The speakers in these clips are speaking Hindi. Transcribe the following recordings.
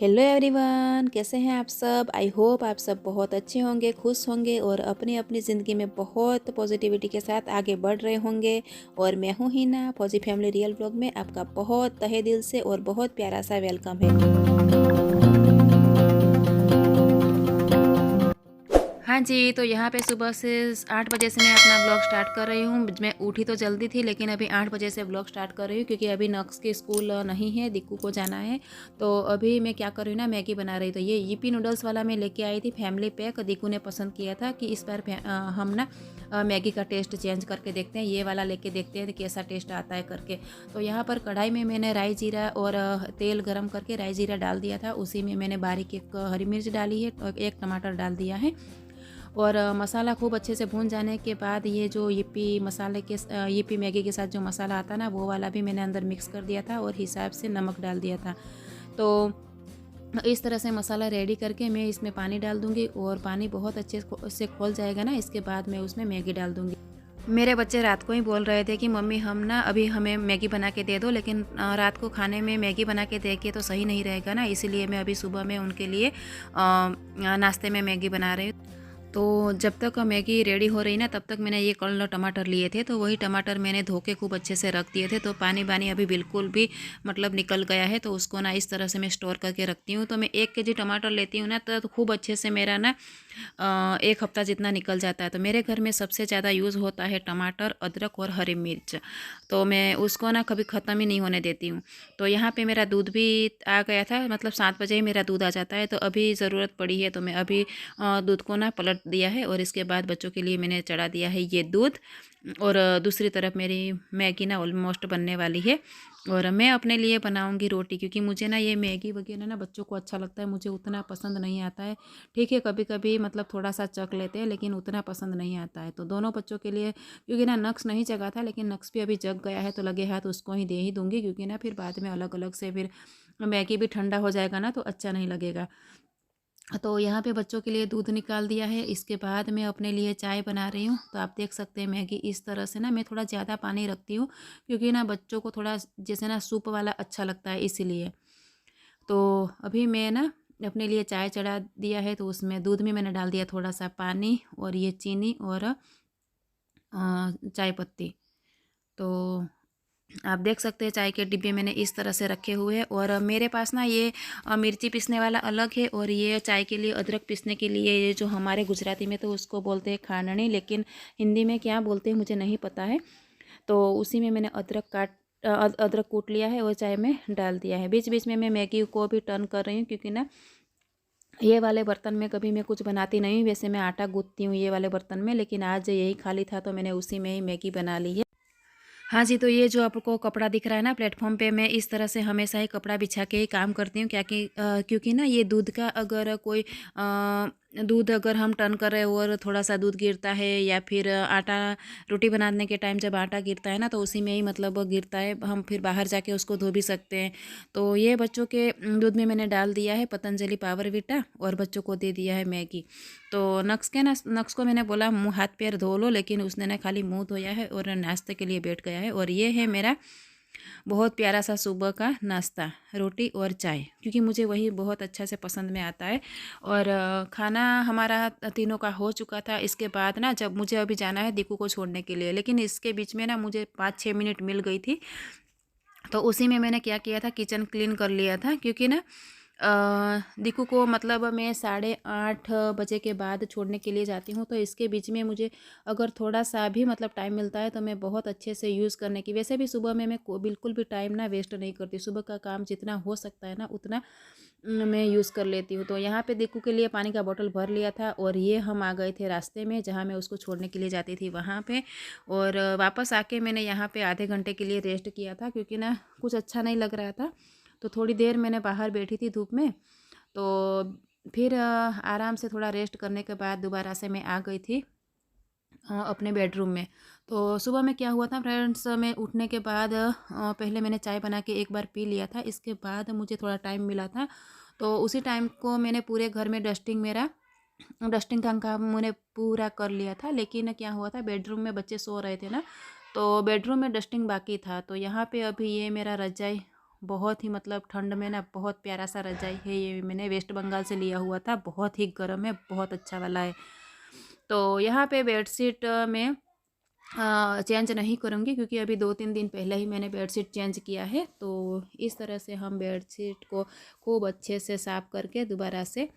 हेलो एवरीवन, कैसे हैं आप सब। आई होप आप सब बहुत अच्छे होंगे, खुश होंगे और अपनी अपनी ज़िंदगी में बहुत पॉजिटिविटी के साथ आगे बढ़ रहे होंगे। और मैं हूँ हिना, फौजी फैमिली रियल ब्लॉग में आपका बहुत तहे दिल से और बहुत प्यारा सा वेलकम है। हाँ जी, तो यहाँ पे सुबह से 8 बजे से मैं अपना ब्लॉग स्टार्ट कर रही हूँ। मैं उठी तो जल्दी थी, लेकिन अभी 8 बजे से ब्लॉग स्टार्ट कर रही हूँ क्योंकि अभी नक्स के स्कूल नहीं है, दिक्कू को जाना है। तो अभी मैं क्या कर रही हूँ ना, मैगी बना रही। तो ये यीपी नूडल्स वाला मैं लेके आई थी, फैमिली पैक। दिक्कू ने पसंद किया था कि इस बार हम ना मैगी का टेस्ट चेंज करके देखते हैं, ये वाला लेके देखते हैं कैसा टेस्ट आता है करके। तो यहाँ पर कढ़ाई में मैंने राई जीरा और तेल गरम करके राई जीरा डाल दिया था। उसी में मैंने बारीक एक हरी मिर्च डाली है और एक टमाटर डाल दिया है। और मसाला खूब अच्छे से भून जाने के बाद ये जो यीपी मैगी के साथ जो मसाला आता है ना, वो वाला भी मैंने अंदर मिक्स कर दिया था और हिसाब से नमक डाल दिया था। तो इस तरह से मसाला रेडी करके मैं इसमें पानी डाल दूँगी और पानी बहुत अच्छे से खोल जाएगा ना, इसके बाद मैं उसमें मैगी डाल दूँगी। मेरे बच्चे रात को ही बोल रहे थे कि मम्मी हम ना अभी हमें मैगी बना के दे दो, लेकिन रात को खाने में मैगी बना के दे के तो सही नहीं रहेगा ना, इसीलिए मैं अभी सुबह में उनके लिए नाश्ते में मैगी बना रही हूँ। तो जब तक मैगी रेडी हो रही ना, तब तक मैंने ये कल टमाटर लिए थे, तो वही टमाटर मैंने धो के खूब अच्छे से रख दिए थे। तो पानी वानी अभी बिल्कुल भी मतलब निकल गया है, तो उसको ना इस तरह से मैं स्टोर करके रखती हूँ। तो मैं 1 केजी टमाटर लेती हूँ ना, तो खूब अच्छे से मेरा ना 1 हफ्ता जितना निकल जाता है। तो मेरे घर में सबसे ज़्यादा यूज़ होता है टमाटर, अदरक और हरी मिर्च। तो मैं उसको ना कभी ख़त्म ही नहीं होने देती हूँ। तो यहाँ पे मेरा दूध भी आ गया था, मतलब 7 बजे ही मेरा दूध आ जाता है। तो अभी ज़रूरत पड़ी है, तो मैं अभी दूध को ना पलट दिया है और इसके बाद बच्चों के लिए मैंने चढ़ा दिया है ये दूध। और दूसरी तरफ मेरी मैगी ना ऑलमोस्ट बनने वाली है और मैं अपने लिए बनाऊंगी रोटी, क्योंकि मुझे ना ये मैगी वगैरह ना बच्चों को अच्छा लगता है, मुझे उतना पसंद नहीं आता है। ठीक है, कभी कभी मतलब थोड़ा सा चख लेते हैं, लेकिन उतना पसंद नहीं आता है। तो दोनों बच्चों के लिए, क्योंकि ना नक्स नहीं जगा था, लेकिन नक्स भी अभी जग गया है, तो लगे हाथ उसको ही दे ही दूंगी, क्योंकि ना फिर बाद में अलग अलग से फिर मैगी भी ठंडा हो जाएगा ना, तो अच्छा नहीं लगेगा। तो यहाँ पे बच्चों के लिए दूध निकाल दिया है। इसके बाद मैं अपने लिए चाय बना रही हूँ। तो आप देख सकते हैं मैगी इस तरह से ना मैं थोड़ा ज़्यादा पानी रखती हूँ, क्योंकि ना बच्चों को थोड़ा जैसे ना सूप वाला अच्छा लगता है, इसीलिए। तो अभी मैं ना अपने लिए चाय चढ़ा दिया है, तो उसमें दूध में मैंने डाल दिया थोड़ा सा पानी और ये चीनी और चाय पत्ती। तो आप देख सकते हैं चाय के डिब्बे मैंने इस तरह से रखे हुए हैं। और मेरे पास ना ये मिर्ची पीसने वाला अलग है, और ये चाय के लिए अदरक पीसने के लिए, ये जो हमारे गुजराती में तो उसको बोलते हैं खांडनी, लेकिन हिंदी में क्या बोलते हैं मुझे नहीं पता है। तो उसी में मैंने अदरक कूट लिया है और चाय में डाल दिया है। बीच बीच में मैं मैगी को भी टर्न कर रही हूँ, क्योंकि ना ये वाले बर्तन में कभी मैं कुछ बनाती नहीं हूँ। वैसे मैं आटा गूँथती हूँ ये वाले बर्तन में, लेकिन आज यही खाली था तो मैंने उसी में ही मैगी बना ली है। हाँ जी, तो ये जो आपको कपड़ा दिख रहा है ना प्लेटफॉर्म पे, मैं इस तरह से हमेशा ही कपड़ा बिछा के ही काम करती हूँ, क्या कि क्योंकि ना ये दूध का अगर कोई दूध अगर हम टर्न कर रहे हो और थोड़ा सा दूध गिरता है, या फिर आटा रोटी बनाने के टाइम जब आटा गिरता है ना, तो उसी में ही मतलब गिरता है, हम फिर बाहर जाके उसको धो भी सकते हैं। तो ये बच्चों के दूध में मैंने डाल दिया है पतंजलि पावर वीटा और बच्चों को दे दिया है मैगी। तो नक्स को मैंने बोला मुँह हाथ पैर धो लो, लेकिन उसने ना खाली मुँह धोया है और नाश्ते के लिए बैठ गया है। और ये है मेरा बहुत प्यारा सा सुबह का नाश्ता, रोटी और चाय, क्योंकि मुझे वही बहुत अच्छा से पसंद में आता है। और खाना हमारा तीनों का हो चुका था। इसके बाद ना जब मुझे अभी जाना है दीकू को छोड़ने के लिए, लेकिन इसके बीच में ना मुझे 5-6 मिनट मिल गई थी। तो उसी में मैंने क्या किया था, किचन क्लीन कर लिया था, क्योंकि ना दीकू को मतलब मैं 8:30 बजे के बाद छोड़ने के लिए जाती हूँ। तो इसके बीच में मुझे अगर थोड़ा सा भी मतलब टाइम मिलता है, तो मैं बहुत अच्छे से यूज़ करने की, वैसे भी सुबह में मैं बिल्कुल भी टाइम ना वेस्ट नहीं करती। सुबह का काम जितना हो सकता है ना, उतना मैं यूज़ कर लेती हूँ। तो यहाँ पे दीकू के लिए पानी का बोतल भर लिया था, और ये हम आ गए थे रास्ते में जहाँ मैं उसको छोड़ने के लिए जाती थी वहाँ पे। और वापस आके मैंने यहाँ पे आधे घंटे के लिए रेस्ट किया था, क्योंकि ना कुछ अच्छा नहीं लग रहा था। तो थोड़ी देर मैंने बाहर बैठी थी धूप में। तो फिर आराम से थोड़ा रेस्ट करने के बाद दोबारा से मैं आ गई थी अपने बेडरूम में। तो सुबह में क्या हुआ था फ्रेंड्स, मैं उठने के बाद पहले मैंने चाय बना के एक बार पी लिया था। इसके बाद मुझे थोड़ा टाइम मिला था, तो उसी टाइम को मैंने पूरे घर में डस्टिंग का काम मैंने पूरा कर लिया था। लेकिन क्या हुआ था, बेडरूम में बच्चे सो रहे थे ना, तो बेडरूम में डस्टिंग बाकी था। तो यहाँ पे अभी ये मेरा रजाई बहुत ही मतलब ठंड में ना बहुत प्यारा सा रजाई है। ये मैंने वेस्ट बंगाल से लिया हुआ था, बहुत ही गर्म है, बहुत अच्छा वाला है। तो यहाँ पे बेडशीट में चेंज नहीं करूँगी क्योंकि अभी 2-3 दिन पहले ही मैंने बेडशीट चेंज किया है। तो इस तरह से हम बेडशीट को खूब अच्छे से साफ़ करके दोबारा से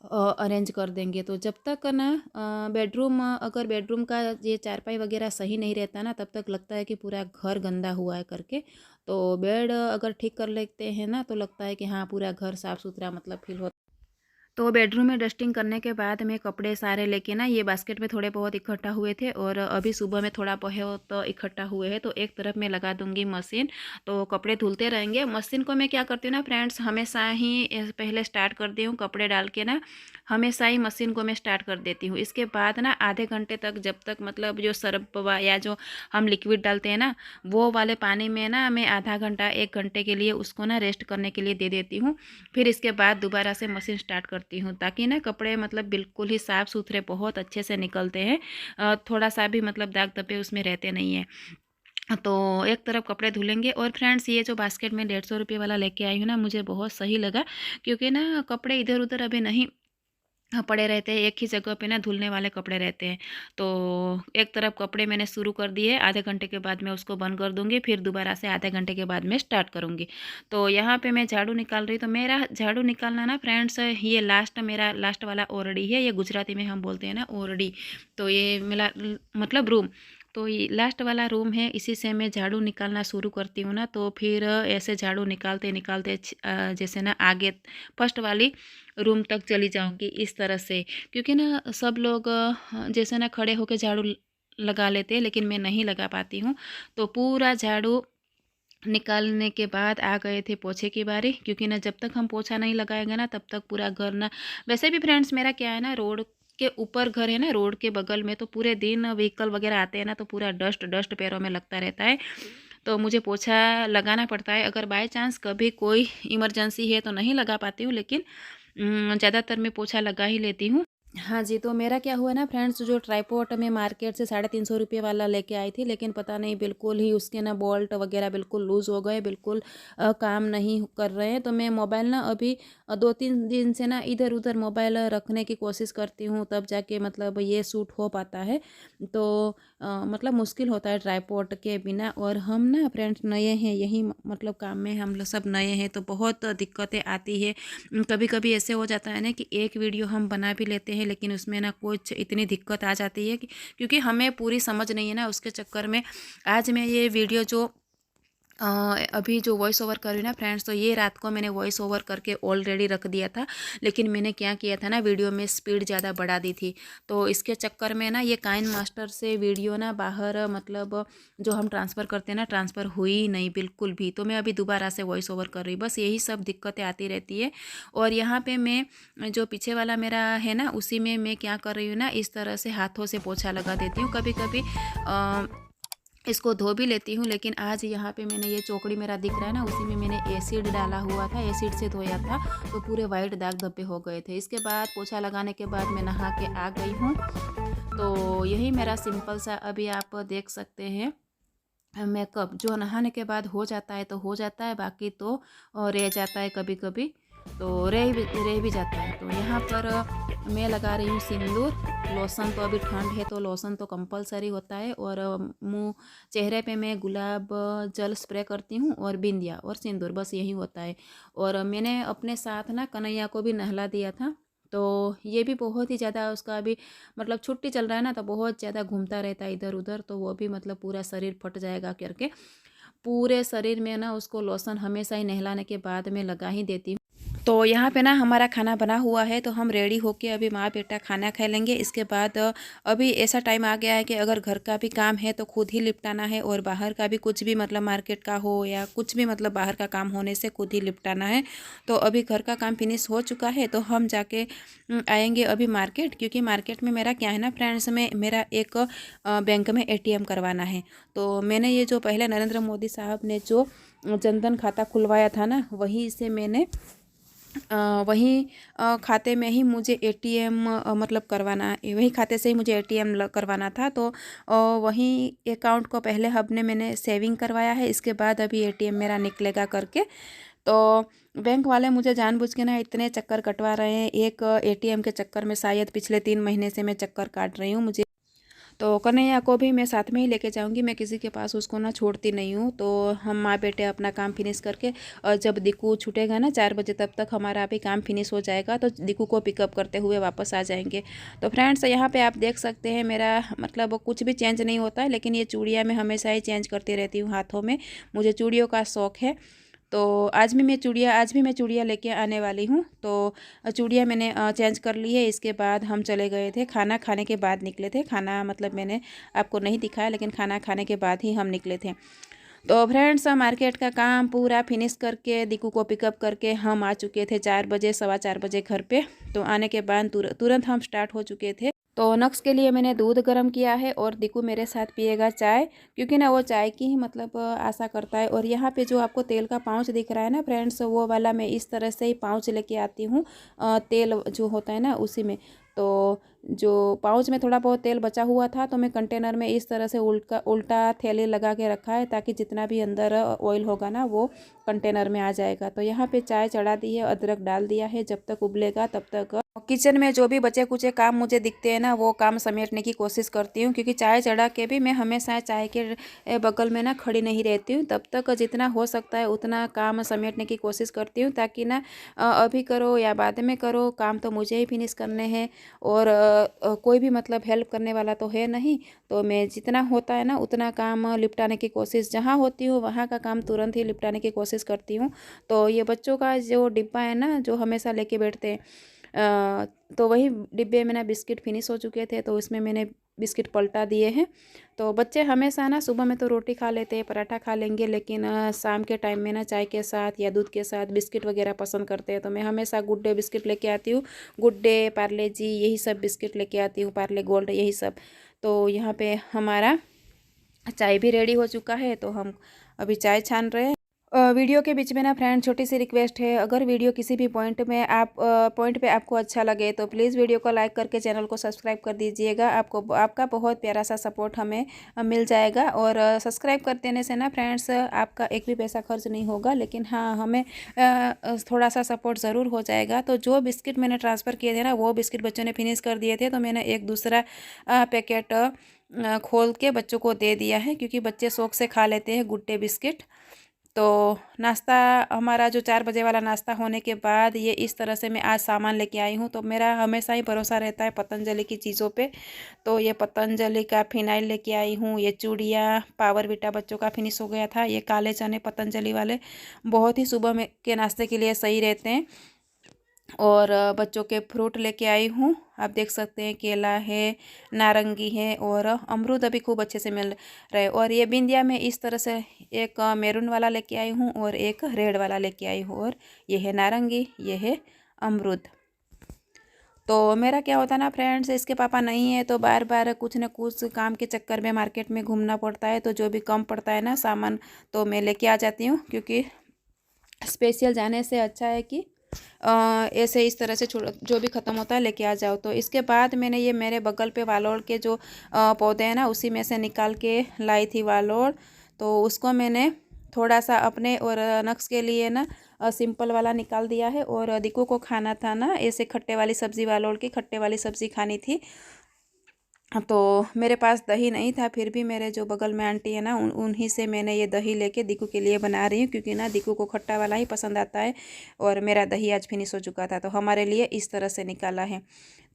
अरेंज कर देंगे। तो जब तक ना बेडरूम अगर बेडरूम का ये चारपाई वगैरह सही नहीं रहता ना, तब तक लगता है कि पूरा घर गंदा हुआ है करके। तो बेड अगर ठीक कर लेते हैं ना, तो लगता है कि हाँ पूरा घर साफ़ सुथरा मतलब फील होता। तो बेडरूम में डस्टिंग करने के बाद मैं कपड़े सारे लेके ना ये बास्केट में थोड़े बहुत इकट्ठा हुए थे और अभी सुबह में थोड़ा बहुत इकट्ठा हुए हैं, तो एक तरफ मैं लगा दूंगी मशीन। तो कपड़े धुलते रहेंगे। मशीन को मैं क्या करती हूँ ना फ्रेंड्स, हमेशा ही पहले स्टार्ट करती हूँ कपड़े डाल के ना, हमेशा ही मशीन को मैं स्टार्ट कर देती हूँ। इसके बाद ना आधे घंटे तक, जब तक मतलब जो सर्फ या जो हम लिक्विड डालते हैं ना, वो वाले पानी में ना मैं आधा घंटा 1 घंटे के लिए उसको ना रेस्ट करने के लिए दे देती हूँ। फिर इसके बाद दोबारा से मशीन स्टार्ट करती हूँ, ताकि ना कपड़े मतलब बिल्कुल ही साफ़ सुथरे बहुत अच्छे से निकलते हैं। थोड़ा सा भी मतलब दाग धब्बे उसमें रहते नहीं हैं। तो एक तरफ कपड़े धुलेंगे। और फ्रेंड्स, ये जो बास्केट में 150 रुपये वाला लेके आई हूँ ना, मुझे बहुत सही लगा, क्योंकि ना कपड़े इधर उधर अभी नहीं पड़े रहते हैं, एक ही जगह पे ना धुलने वाले कपड़े रहते हैं। तो एक तरफ कपड़े मैंने शुरू कर दिए, आधे घंटे के बाद मैं उसको बंद कर दूंगी, फिर दोबारा से आधे घंटे के बाद मैं स्टार्ट करूंगी। तो यहाँ पे मैं झाड़ू निकाल रही, तो मेरा झाड़ू निकालना ना फ्रेंड्स, ये मेरा लास्ट वाला ओरडी है। ये गुजराती में हम बोलते हैं ना ओरडी। तो ये मेरा मतलब रूम, तो ये लास्ट वाला रूम है। इसी से मैं झाड़ू निकालना शुरू करती हूँ ना, तो फिर ऐसे झाड़ू निकालते निकालते जैसे ना आगे फर्स्ट वाली रूम तक चली जाऊंगी इस तरह से। क्योंकि ना सब लोग जैसे ना खड़े होकर झाड़ू लगा लेते हैं, लेकिन मैं नहीं लगा पाती हूँ। तो पूरा झाड़ू निकालने के बाद आ गए थे पोछे की बारी, क्योंकि ना जब तक हम पोछा नहीं लगाएंगे ना, तब तक पूरा घर ना, वैसे भी फ्रेंड्स मेरा क्या है ना, रोड के ऊपर घर है ना, रोड के बगल में, तो पूरे दिन व्हीकल वगैरह आते हैं ना, तो पूरा डस्ट डस्ट पैरों में लगता रहता है। तो मुझे पोछा लगाना पड़ता है। अगर बाय चांस कभी कोई इमरजेंसी है तो नहीं लगा पाती हूँ, लेकिन ज़्यादातर मैं पोछा लगा ही लेती हूँ। हाँ जी, तो मेरा क्या हुआ ना फ्रेंड्स, जो ट्राईपॉड मैं मार्केट से 350 रुपये वाला लेके आई थी, लेकिन पता नहीं बिल्कुल ही उसके ना बोल्ट वगैरह बिल्कुल लूज़ हो गए, बिल्कुल काम नहीं कर रहे हैं। तो मैं मोबाइल ना अभी 2-3 दिन से ना इधर उधर मोबाइल रखने की कोशिश करती हूँ, तब जाके मतलब ये सूट हो पाता है। तो मतलब मुश्किल होता है ट्राईपॉड के बिना। और हम ना फ्रेंड्स नए हैं, यही मतलब काम में हम लोग सब नए हैं, तो बहुत दिक्कतें आती है। कभी कभी ऐसे हो जाता है ना कि एक वीडियो हम बना भी लेते हैं, लेकिन उसमें ना कुछ इतनी दिक्कत आ जाती है कि क्योंकि हमें पूरी समझ नहीं है ना, उसके चक्कर में आज मैं ये वीडियो जो अभी जो वॉइस ओवर कर रही हूँ ना फ्रेंड्स, तो ये रात को मैंने वॉइस ओवर करके ऑलरेडी रख दिया था, लेकिन मैंने क्या किया था ना, वीडियो में स्पीड ज़्यादा बढ़ा दी थी। तो इसके चक्कर में ना ये काइन मास्टर से वीडियो ना बाहर मतलब जो हम ट्रांसफ़र करते हैं ना, ट्रांसफ़र हुई ही नहीं बिल्कुल भी। तो मैं अभी दोबारा से वॉइस ओवर कर रही हूँ, बस यही सब दिक्कतें आती रहती है। और यहाँ पर मैं जो पीछे वाला मेरा है ना, उसी में मैं क्या कर रही हूँ ना, इस तरह से हाथों से पोछा लगा देती हूँ। कभी कभी इसको धो भी लेती हूँ, लेकिन आज यहाँ पे मैंने ये चौकड़ी मेरा दिख रहा है ना, उसी में मैंने एसिड डाला हुआ था, एसिड से धोया था, तो पूरे वाइट दाग धब्बे हो गए थे। इसके बाद पोछा लगाने के बाद मैं नहा के आ गई हूँ। तो यही मेरा सिंपल सा, अभी आप देख सकते हैं, मेकअप जो नहाने के बाद हो जाता है तो हो जाता है, बाकी तो रह जाता है कभी कभी, तो रह भी जाता है। तो यहाँ पर मैं लगा रही हूँ सिंदूर। लोशन तो अभी ठंड है तो लोशन तो कंपलसरी होता है। और मुँह चेहरे पे मैं गुलाब जल स्प्रे करती हूँ, और बिंदिया और सिंदूर, बस यही होता है। और मैंने अपने साथ ना कन्हैया को भी नहला दिया था। तो ये भी बहुत ही ज़्यादा, उसका अभी मतलब छुट्टी चल रहा है ना, तो बहुत ज़्यादा घूमता रहता है इधर उधर, तो वो भी मतलब पूरा शरीर फट जाएगा करके पूरे शरीर में ना उसको लोशन हमेशा ही नहलाने के बाद में लगा ही देती हूँ। तो यहाँ पे ना हमारा खाना बना हुआ है, तो हम रेडी होके अभी माँ बेटा खाना खा लेंगे। इसके बाद अभी ऐसा टाइम आ गया है कि अगर घर का भी काम है तो खुद ही निपटाना है, और बाहर का भी कुछ भी मतलब मार्केट का हो या कुछ भी मतलब बाहर का काम होने से खुद ही निपटाना है। तो अभी घर का काम फिनिश हो चुका है, तो हम जाके आएंगे अभी मार्केट, क्योंकि मार्केट में मेरा क्या है ना फ्रेंड्स, में मेरा एक बैंक में ATM करवाना है। तो मैंने ये जो पहले नरेंद्र मोदी साहब ने जो जनधन खाता खुलवाया था ना, वहीं से मैंने वहीं खाते में ही मुझे एटीएम मतलब करवाना, वही खाते से ही मुझे एटीएम करवाना था। तो वहीं अकाउंट को पहले मैंने सेविंग करवाया है, इसके बाद अभी एटीएम मेरा निकलेगा करके। तो बैंक वाले मुझे जानबूझ के ना इतने चक्कर कटवा रहे हैं, एक एटीएम के चक्कर में शायद पिछले 3 महीने से मैं चक्कर काट रही हूँ। मुझे तो कन्हैया को भी मैं साथ में ही लेके जाऊंगी, मैं किसी के पास उसको ना छोड़ती नहीं हूँ। तो हम माँ बेटे अपना काम फिनिश करके, और जब दिक्कू छूटेगा ना 4 बजे, तब तक हमारा भी काम फिनिश हो जाएगा, तो दिक्कू को पिकअप करते हुए वापस आ जाएंगे। तो फ्रेंड्स, यहाँ पे आप देख सकते हैं मेरा मतलब कुछ भी चेंज नहीं होता है, लेकिन ये चूड़ियाँ मैं हमेशा ही चेंज करती रहती हूँ हाथों में, मुझे चूड़ियों का शौक़ है। तो आज भी मैं चूड़ियाँ लेके आने वाली हूँ। तो चूड़ियाँ मैंने चेंज कर ली है। इसके बाद हम चले गए थे, खाना खाने के बाद निकले थे। खाना मतलब मैंने आपको नहीं दिखाया, लेकिन खाना खाने के बाद ही हम निकले थे। तो फ्रेंड्स, मार्केट का काम पूरा फिनिश करके दिकू को पिकअप करके हम आ चुके थे 4 बजे, 4:15 बजे घर पे। तो आने के बाद तुरंत हम स्टार्ट हो चुके थे। तो नक्स के लिए मैंने दूध गर्म किया है, और दिकू मेरे साथ पिएगा चाय, क्योंकि ना वो चाय की ही मतलब आशा करता है। और यहाँ पे जो आपको तेल का पाउच दिख रहा है ना फ्रेंड्स, वो वाला मैं इस तरह से ही पाउच लेके आती हूँ, तेल जो होता है ना उसी में। तो जो पाउच में थोड़ा बहुत तेल बचा हुआ था, तो मैं कंटेनर में इस तरह से उल्टा थैली लगा के रखा है, ताकि जितना भी अंदर ऑयल होगा ना वो कंटेनर में आ जाएगा। तो यहाँ पे चाय चढ़ा दी है, अदरक डाल दिया है, जब तक उबलेगा तब तक किचन में जो भी बचे कुचे काम मुझे दिखते हैं ना, वो काम समेटने की कोशिश करती हूँ। क्योंकि चाय चढ़ा के भी मैं हमेशा चाय के बगल में ना खड़ी नहीं रहती हूँ, तब तक जितना हो सकता है उतना काम समेटने की कोशिश करती हूँ, ताकि ना अभी करो या बाद में करो, काम तो मुझे ही फिनिश करने हैं। और कोई भी मतलब हेल्प करने वाला तो है नहीं। तो मैं जितना होता है ना उतना काम निपटाने की कोशिश, जहाँ होती हूँ वहाँ का काम तुरंत ही निपटाने की कोशिश करती हूँ। तो ये बच्चों का जो डिब्बा है ना, जो हमेशा लेके बैठते हैं, तो वही डिब्बे में ना बिस्किट फिनिश हो चुके थे, तो उसमें मैंने बिस्किट पलटा दिए हैं। तो बच्चे हमेशा ना सुबह में तो रोटी खा लेते हैं, पराठा खा लेंगे, लेकिन शाम के टाइम में ना चाय के साथ या दूध के साथ बिस्किट वगैरह पसंद करते हैं। तो मैं हमेशा गुड डे बिस्किट लेके आती हूँ, गुड डे, पार्ले जी, यही सब बिस्किट लेके आती हूँ, पार्ले गोल्ड, यही सब। तो यहाँ पे हमारा चाय भी रेडी हो चुका है, तो हम अभी चाय छान रहे हैं। वीडियो के बीच में ना फ्रेंड छोटी सी रिक्वेस्ट है, अगर वीडियो किसी भी पॉइंट पे आपको अच्छा लगे, तो प्लीज़ वीडियो को लाइक करके चैनल को सब्सक्राइब कर दीजिएगा। आपका बहुत प्यारा सा सपोर्ट हमें मिल जाएगा। और सब्सक्राइब कर देने से ना फ्रेंड्स आपका एक भी पैसा खर्च नहीं होगा, लेकिन हाँ, हमें थोड़ा सा सपोर्ट ज़रूर हो जाएगा। तो जो बिस्किट मैंने ट्रांसफ़र किए थे ना, वो बिस्किट बच्चों ने फिनिश कर दिए थे, तो मैंने एक दूसरा पैकेट खोल के बच्चों को दे दिया है, क्योंकि बच्चे शौक से खा लेते हैं गुड डे बिस्किट। तो नाश्ता हमारा जो 4 बजे वाला नाश्ता होने के बाद, ये इस तरह से मैं आज सामान लेके आई हूँ। तो मेरा हमेशा ही भरोसा रहता है पतंजलि की चीज़ों पे। तो ये पतंजलि का फिनाइल लेके आई हूँ, ये चूड़ियाँ, पावर विटा बच्चों का फिनिश हो गया था, ये काले चने पतंजलि वाले बहुत ही सुबह में के नाश्ते के लिए सही रहते हैं। और बच्चों के फ्रूट लेके आई हूँ, आप देख सकते हैं केला है, नारंगी है, और अमरूद अभी खूब अच्छे से मिल रहे। और ये बिंदिया में इस तरह से एक मैरून वाला लेके आई हूँ, और एक रेड वाला लेके आई हूँ। और ये है नारंगी, ये है अमरूद। तो मेरा क्या होता है ना फ्रेंड्स, इसके पापा नहीं है, तो बार बार कुछ न कुछ काम के चक्कर में मार्केट में घूमना पड़ता है। तो जो भी कम पड़ता है ना सामान, तो मैं लेके आ जाती हूँ, क्योंकि स्पेशल जाने से अच्छा है कि ऐसे इस तरह से जो भी ख़त्म होता है लेके आ जाओ। तो इसके बाद मैंने ये मेरे बगल पे वालोड़ के जो पौधे हैं ना, उसी में से निकाल के लाई थी वालोड़। तो उसको मैंने थोड़ा सा अपने और नक्स के लिए ना सिंपल वाला निकाल दिया है। और दिकू को खाना था ना ऐसे खट्टे वाली सब्ज़ी, वालोड़ की खट्टे वाली सब्ज़ी खानी थी। तो मेरे पास दही नहीं था, फिर भी मेरे जो बगल में आंटी है ना, उन्हीं से मैंने ये दही लेके दिकू के लिए बना रही हूँ, क्योंकि ना दिकू को खट्टा वाला ही पसंद आता है। और मेरा दही आज फिनिश हो चुका था, तो हमारे लिए इस तरह से निकाला है।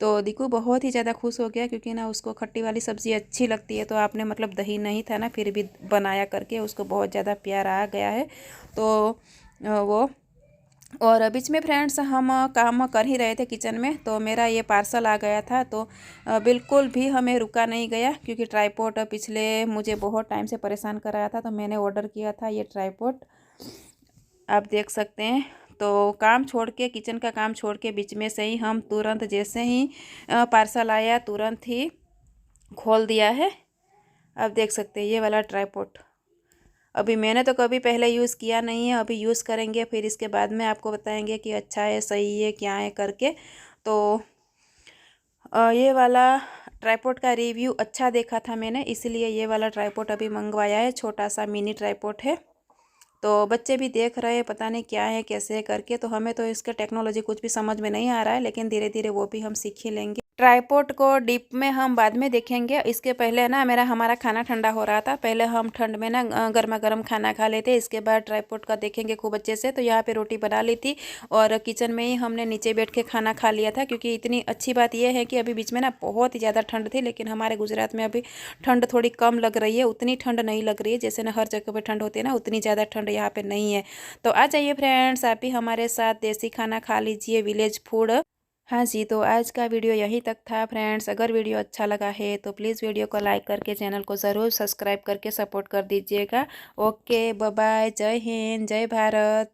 तो दिकू बहुत ही ज़्यादा खुश हो गया, क्योंकि ना उसको खट्टी वाली सब्ज़ी अच्छी लगती है। तो आपने मतलब दही नहीं था ना, फिर भी बनाया करके उसको बहुत ज़्यादा प्यार आ गया है। तो वो, और बीच में फ्रेंड्स हम काम कर ही रहे थे किचन में, तो मेरा ये पार्सल आ गया था। तो बिल्कुल भी हमें रुका नहीं गया, क्योंकि ट्राईपॉड पिछले मुझे बहुत टाइम से परेशान कर रहा था। तो मैंने ऑर्डर किया था ये ट्राईपॉड, आप देख सकते हैं। तो काम छोड़ के, किचन का काम छोड़ के बीच में से ही हम तुरंत, जैसे ही पार्सल आया तुरंत ही खोल दिया है। आप देख सकते हैं ये वाला ट्राईपॉड। अभी मैंने तो कभी पहले यूज़ किया नहीं है, अभी यूज़ करेंगे, फिर इसके बाद में आपको बताएंगे कि अच्छा है, सही है, क्या है करके। तो ये वाला ट्राइपॉड का रिव्यू अच्छा देखा था मैंने, इसलिए ये वाला ट्राइपॉड अभी मंगवाया है। छोटा सा मिनी ट्राइपॉड है। तो बच्चे भी देख रहे हैं, पता नहीं क्या है, कैसे है करके। तो हमें तो इसके टेक्नोलॉजी कुछ भी समझ में नहीं आ रहा है, लेकिन धीरे धीरे वो भी हम सीख ही लेंगे। ट्राइपॉड को डीप में हम बाद में देखेंगे। इसके पहले ना हमारा खाना ठंडा हो रहा था। पहले हम ठंड में ना गर्मा गर्म खाना खा लेते, इसके बाद ट्राइपॉड का देखेंगे खूब अच्छे से। तो यहाँ पे रोटी बना ली थी और किचन में ही हमने नीचे बैठ के खाना खा लिया था, क्योंकि इतनी अच्छी बात यह है कि अभी बीच में ना बहुत ही ज़्यादा ठंड थी, लेकिन हमारे गुजरात में अभी ठंड थोड़ी कम लग रही है। उतनी ठंड नहीं लग रही है जैसे ना हर जगह पर ठंड होती है ना, उतनी ज़्यादा ठंड यहाँ पर नहीं है। तो आ जाइए फ्रेंड्स, आप भी हमारे साथ देसी खाना खा लीजिए, विलेज फूड। हाँ जी, तो आज का वीडियो यहीं तक था फ्रेंड्स। अगर वीडियो अच्छा लगा है तो प्लीज़ वीडियो को लाइक करके चैनल को ज़रूर सब्सक्राइब करके सपोर्ट कर दीजिएगा। ओके, बाय बाय, जय हिंद, जय भारत।